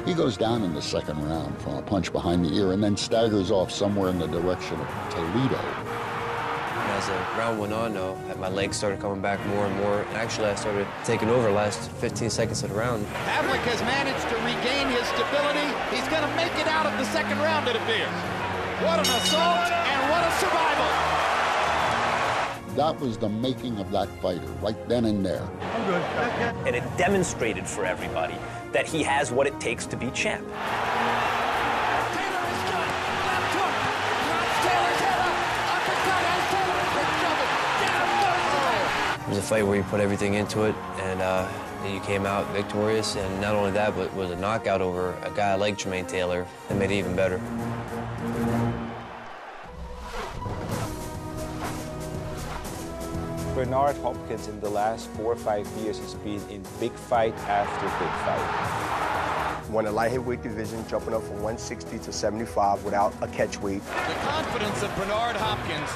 He goes down in the second round from a punch behind the ear and then staggers off somewhere in the direction of Toledo. As the round went on, though, my legs started coming back more and more. Actually, I started taking over the last 15 seconds of the round. Pavlik has managed to regain his stability. He's going to make it out of the second round, it appears. What an assault and what a survival. That was the making of that fighter, right then and there. I'm good. And it demonstrated for everybody that he has what it takes to be champ. Taylor is good. Left hook. Drops Taylor's head up. Uppercut has Taylor in big trouble. Down goes. It was a fight where you put everything into it, and you came out victorious. And not only that, but it was a knockout over a guy like Jermaine Taylor that made it even better. Bernard Hopkins in the last 4 or 5 years has been in big fight after big fight. Won the light heavyweight division, jumping up from 160 to 75 without a catch weight. The confidence of Bernard Hopkins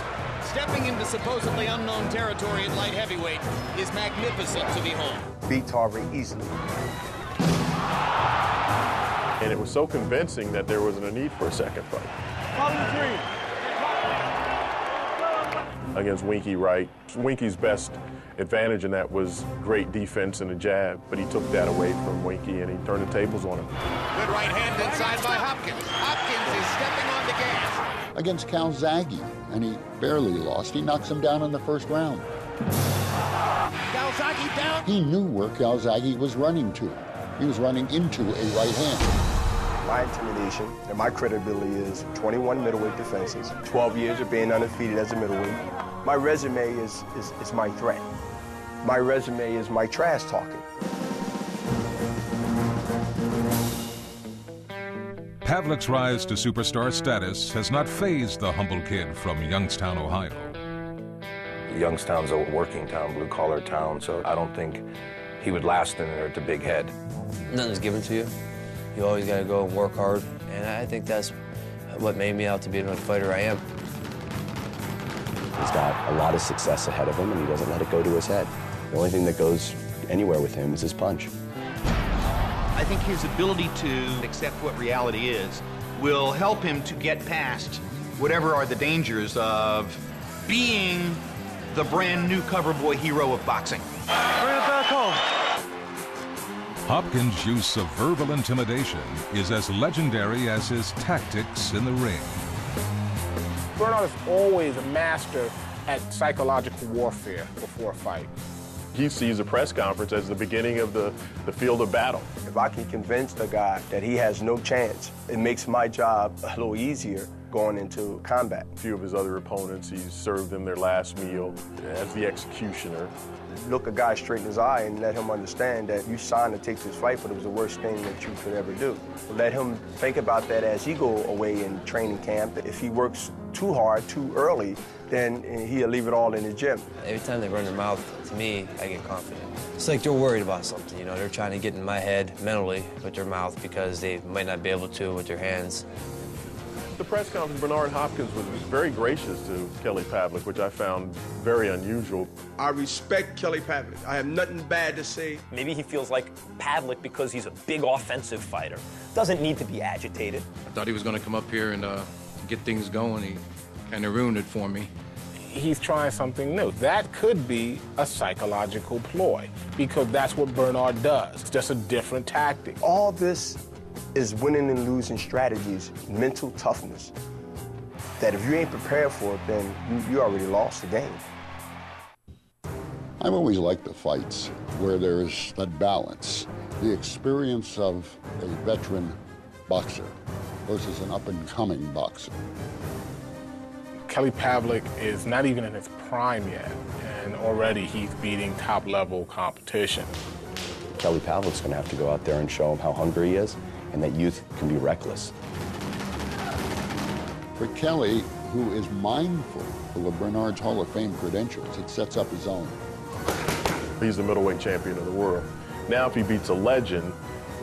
stepping into supposedly unknown territory at light heavyweight is magnificent to behold. Beat Tarver easily. And it was so convincing that there wasn't a need for a second fight. Against Winky Wright. Winky's best advantage in that was great defense and a jab, but he took that away from Winky and he turned the tables on him. Good right hand inside by Hopkins. Hopkins is stepping on the gas. Against Calzaghe, and he barely lost. He knocks him down in the first round. Calzaghe down. He knew where Calzaghe was running to. He was running into a right hand. My intimidation and my credibility is 21 middleweight defenses, 12 years of being undefeated as a middleweight. My resume is my threat. My resume is my trash talking. Pavlik's rise to superstar status has not fazed the humble kid from Youngstown, Ohio. Youngstown's a working town, blue-collar town, so I don't think he would last in there at the big head. Nothing's given to you. You always got to go and work hard, and I think that's what made me out to be the fighter I am. He's got a lot of success ahead of him, and he doesn't let it go to his head. The only thing that goes anywhere with him is his punch. I think his ability to accept what reality is will help him to get past whatever are the dangers of being the brand new cover boy hero of boxing. Bring it back home. Hopkins' use of verbal intimidation is as legendary as his tactics in the ring. Bernard is always a master at psychological warfare before a fight. He sees a press conference as the beginning of the field of battle. If I can convince the guy that he has no chance, it makes my job a little easier going into combat. A few of his other opponents, he's served them their last meal as the executioner. Look a guy straight in his eye and let him understand that you signed to take this fight, but it was the worst thing that you could ever do. Let him think about that as he go away in training camp. If he works too hard, too early, then he'll leave it all in the gym. Every time they run their mouth to me, I get confident. It's like they're worried about something, you know. They're trying to get in my head mentally with their mouth because they might not be able to with their hands. The press conference, Bernard Hopkins was very gracious to Kelly Pavlik, which I found very unusual. I respect Kelly Pavlik. I have nothing bad to say. Maybe he feels like Pavlik, because he's a big offensive fighter, doesn't need to be agitated. I thought he was going to come up here and get things going. He kind of ruined it for me. He's trying something new. That could be a psychological ploy, because that's what Bernard does. It's just a different tactic. All this is winning and losing strategies, mental toughness, that if you ain't prepared for it, then you already lost the game. I've always liked the fights where there's that balance, the experience of a veteran boxer versus an up-and-coming boxer. Kelly Pavlik is not even in his prime yet, and already he's beating top-level competition. Kelly Pavlik's going to have to go out there and show him how hungry he is, and that youth can be reckless. For Kelly, who is mindful of Bernard's Hall of Fame credentials, it sets up his own. He's the middleweight champion of the world. Now if he beats a legend,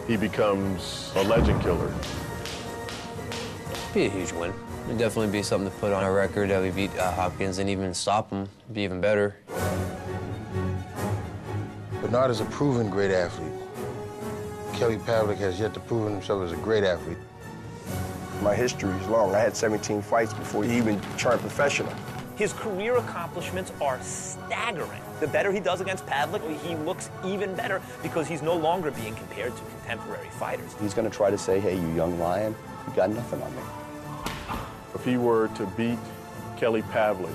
he becomes a legend killer. It'd be a huge win. It'd definitely be something to put on our record that we beat Hopkins, and even stop him would be even better. Bernard is a proven great athlete. Kelly Pavlik has yet to prove himself as a great athlete. My history is long. I had 17 fights before he even turned professional. His career accomplishments are staggering. The better he does against Pavlik, he looks even better because he's no longer being compared to contemporary fighters. He's going to try to say, hey, you young lion, you got nothing on me. If he were to beat Kelly Pavlik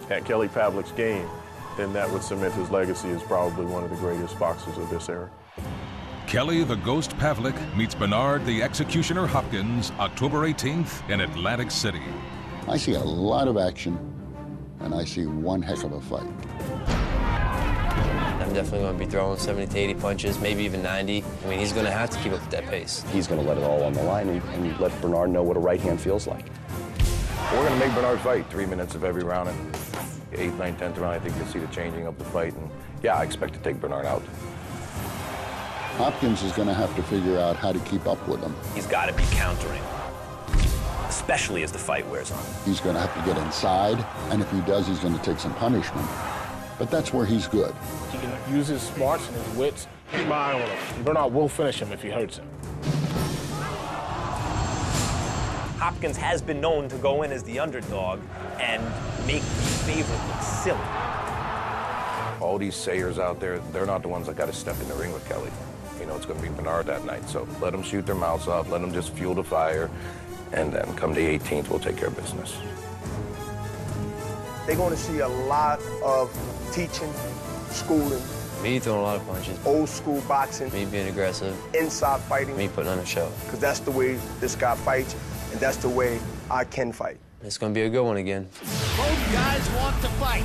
at Kelly Pavlik's game, then that would cement his legacy as probably one of the greatest boxers of this era. Kelly the Ghost Pavlik meets Bernard the Executioner Hopkins October 18th in Atlantic City. I see a lot of action, and I see one heck of a fight. I'm definitely going to be throwing 70 to 80 punches, maybe even 90. I mean, he's going to have to keep up with that pace. He's going to let it all on the line and let Bernard know what a right hand feels like. We're going to make Bernard fight 3 minutes of every round, and 8th, 9th, 10th round, I think you'll see the changing of the fight. And yeah, I expect to take Bernard out. Hopkins is going to have to figure out how to keep up with him. He's got to be countering, especially as the fight wears on. He's going to have to get inside, and if he does, he's going to take some punishment. But that's where he's good. He can use his smarts and his wits. Keep my eye on him. Bernard will finish him if he hurts him. Hopkins has been known to go in as the underdog and make the favorite look silly. All these sayers out there, they're not the ones that got to step in the ring with Kelly. You know, it's going to be Bernard that night, so let them shoot their mouths off, let them just fuel the fire, and then come the 18th, we'll take care of business. They're going to see a lot of teaching, schooling. Me throwing a lot of punches. Old school boxing. Me being aggressive. Inside fighting. Me putting on a show. Because that's the way this guy fights, and that's the way I can fight. It's going to be a good one again. Both guys want to fight.